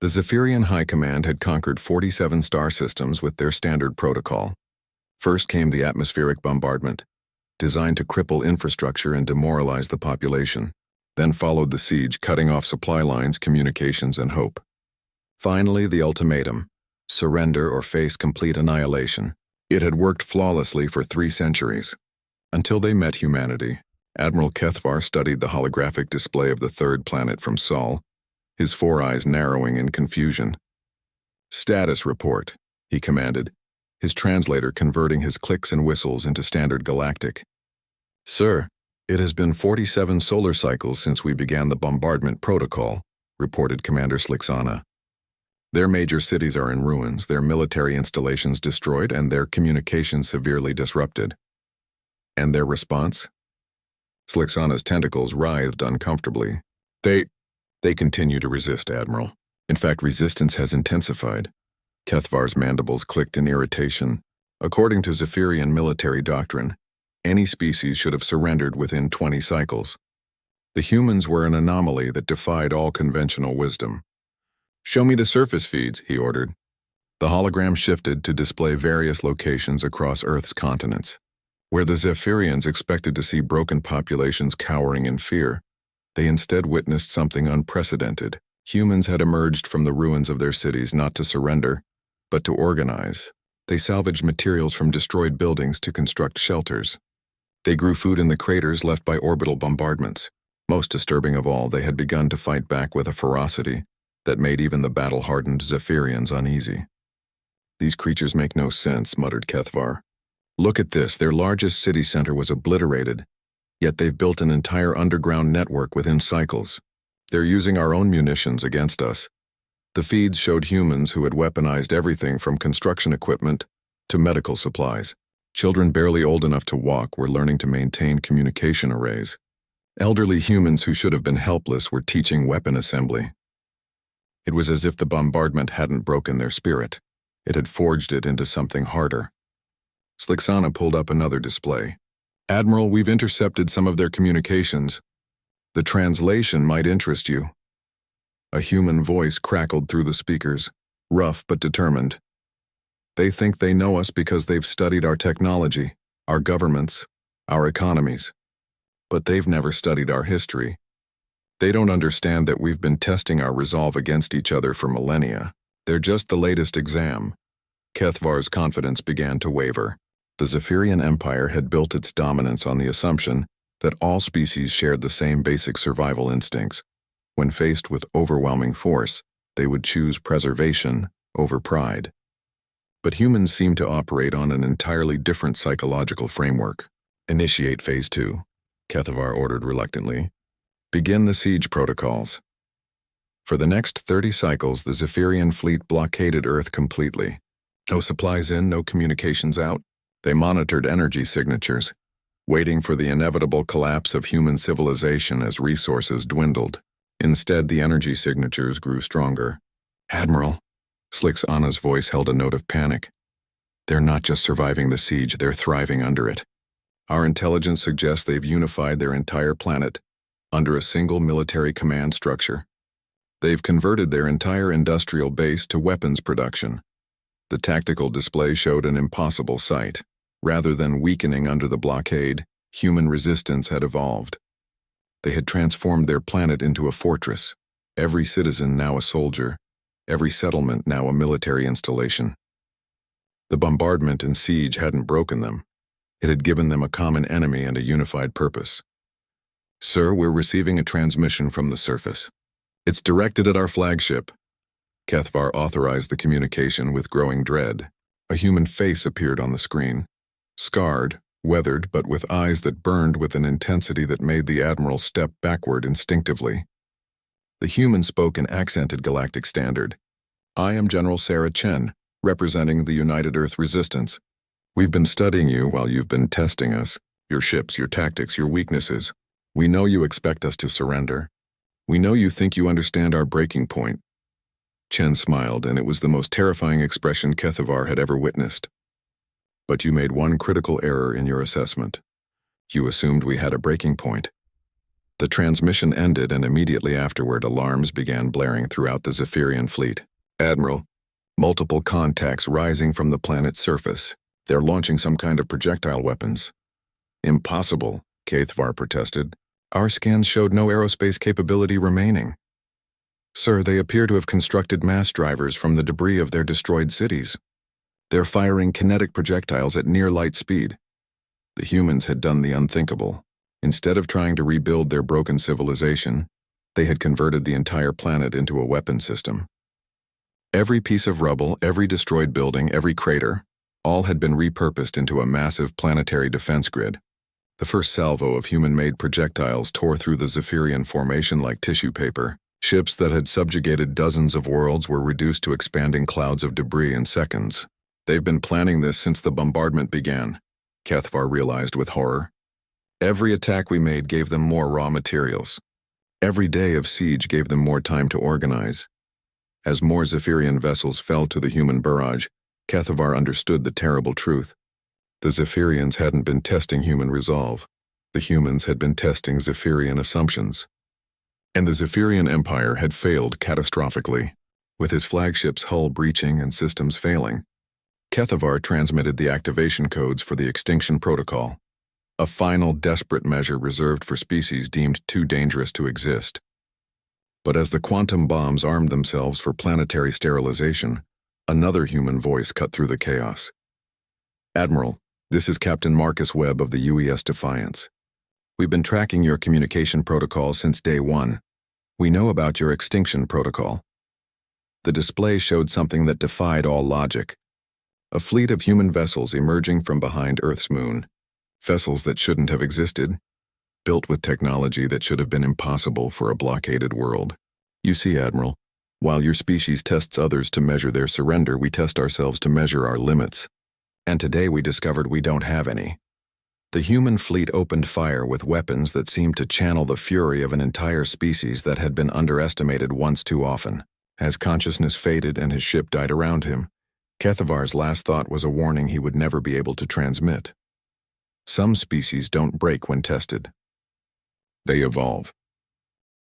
The Zephyrian High Command had conquered 47 star systems with their standard protocol. First came the atmospheric bombardment, designed to cripple infrastructure and demoralize the population. Then followed the siege, cutting off supply lines, communications, and hope. Finally, the ultimatum: surrender or face complete annihilation. It had worked flawlessly for 3 centuries. Until they met humanity. Admiral Kethvar studied the holographic display of the third planet from Sol, his 4 eyes narrowing in confusion. "Status report," he commanded, his translator converting his clicks and whistles into standard galactic. "Sir, it has been 47 solar cycles since we began the bombardment protocol," reported Commander Slixana. "Their major cities are in ruins, their military installations destroyed, and their communications severely disrupted." "And their response?" Slixana's tentacles writhed uncomfortably. They continue to resist, Admiral. In fact, resistance has intensified." Kethvar's mandibles clicked in irritation. According to Zephyrian military doctrine, any species should have surrendered within 20 cycles. The humans were an anomaly that defied all conventional wisdom. "Show me the surface feeds," he ordered. The hologram shifted to display various locations across Earth's continents. Where the Zephyrians expected to see broken populations cowering in fear, they instead witnessed something unprecedented. Humans had emerged from the ruins of their cities not to surrender, but to organize. They salvaged materials from destroyed buildings to construct shelters. They grew food in the craters left by orbital bombardments. Most disturbing of all, they had begun to fight back with a ferocity that made even the battle-hardened Zephyrians uneasy. "These creatures make no sense," muttered Kethvar. "Look at this, their largest city center was obliterated, yet they've built an entire underground network within cycles. They're using our own munitions against us." The feeds showed humans who had weaponized everything from construction equipment to medical supplies. Children barely old enough to walk were learning to maintain communication arrays. Elderly humans who should have been helpless were teaching weapon assembly. It was as if the bombardment hadn't broken their spirit. It had forged it into something harder. Slixana pulled up another display. "Admiral, we've intercepted some of their communications. The translation might interest you." A human voice crackled through the speakers, rough but determined. "They think they know us because they've studied our technology, our governments, our economies. But they've never studied our history. They don't understand that we've been testing our resolve against each other for millennia. They're just the latest exam." Kethvar's confidence began to waver. The Zephyrian Empire had built its dominance on the assumption that all species shared the same basic survival instincts. When faced with overwhelming force, they would choose preservation over pride. But humans seemed to operate on an entirely different psychological framework. "Initiate Phase 2, Kethvar ordered reluctantly. "Begin the siege protocols." For the next 30 cycles, the Zephyrian fleet blockaded Earth completely. No supplies in, no communications out. They monitored energy signatures, waiting for the inevitable collapse of human civilization as resources dwindled. Instead, the energy signatures grew stronger. "Admiral," Slixana's voice held a note of panic. "They're not just surviving the siege, they're thriving under it. Our intelligence suggests they've unified their entire planet under a single military command structure. They've converted their entire industrial base to weapons production." The tactical display showed an impossible sight. Rather than weakening under the blockade, human resistance had evolved. They had transformed their planet into a fortress, every citizen now a soldier, every settlement now a military installation. The bombardment and siege hadn't broken them. It had given them a common enemy and a unified purpose. "Sir, we're receiving a transmission from the surface. It's directed at our flagship." Kethvar authorized the communication with growing dread. A human face appeared on the screen. Scarred, weathered, but with eyes that burned with an intensity that made the Admiral step backward instinctively. The human spoke in accented galactic standard. "I am General Sarah Chen, representing the United Earth Resistance. We've been studying you while you've been testing us, your ships, your tactics, your weaknesses. We know you expect us to surrender. We know you think you understand our breaking point." Chen smiled, and it was the most terrifying expression Kethvar had ever witnessed. "But you made one critical error in your assessment. You assumed we had a breaking point. The transmission ended, and immediately afterward alarms began blaring throughout the Zephyrian fleet. Admiral, multiple contacts rising from the planet's surface. They're launching some kind of projectile weapons. Impossible, Cathvar protested. Our scans showed no aerospace capability remaining. Sir, they appear to have constructed mass drivers from the debris of their destroyed cities. They're firing kinetic projectiles at near light speed. The humans had done the unthinkable. Instead of trying to rebuild their broken civilization, they had converted the entire planet into a weapon system. Every piece of rubble, every destroyed building, every crater, all had been repurposed into a massive planetary defense grid. The first salvo of human-made projectiles tore through the Zephyrian formation like tissue paper. Ships that had subjugated dozens of worlds were reduced to expanding clouds of debris in seconds. They've been planning this since the bombardment began, Cathvar realized with horror. Every attack we made gave them more raw materials. Every day of siege gave them more time to organize. As more Zephyrian vessels fell to the human barrage, Cathvar understood the terrible truth. The Zephyrians hadn't been testing human resolve. The humans had been testing Zephyrian assumptions. And the Zephyrian Empire had failed catastrophically, with his flagship's hull breaching and systems failing. Cathvar transmitted the activation codes for the Extinction Protocol, a final desperate measure reserved for species deemed too dangerous to exist. But as the quantum bombs armed themselves for planetary sterilization, another human voice cut through the chaos. Admiral, this is Captain Marcus Webb of the UES Defiance. We've been tracking your communication protocol since day one. We know about your extinction protocol. The display showed something that defied all logic. A fleet of human vessels emerging from behind Earth's moon. Vessels that shouldn't have existed, built with technology that should have been impossible for a blockaded world. You see, Admiral, while your species tests others to measure their surrender, we test ourselves to measure our limits. And today we discovered we don't have any. The human fleet opened fire with weapons that seemed to channel the fury of an entire species that had been underestimated once too often. As consciousness faded and his ship died around him, Cathvar's last thought was a warning he would never be able to transmit. Some species don't break when tested. They evolve.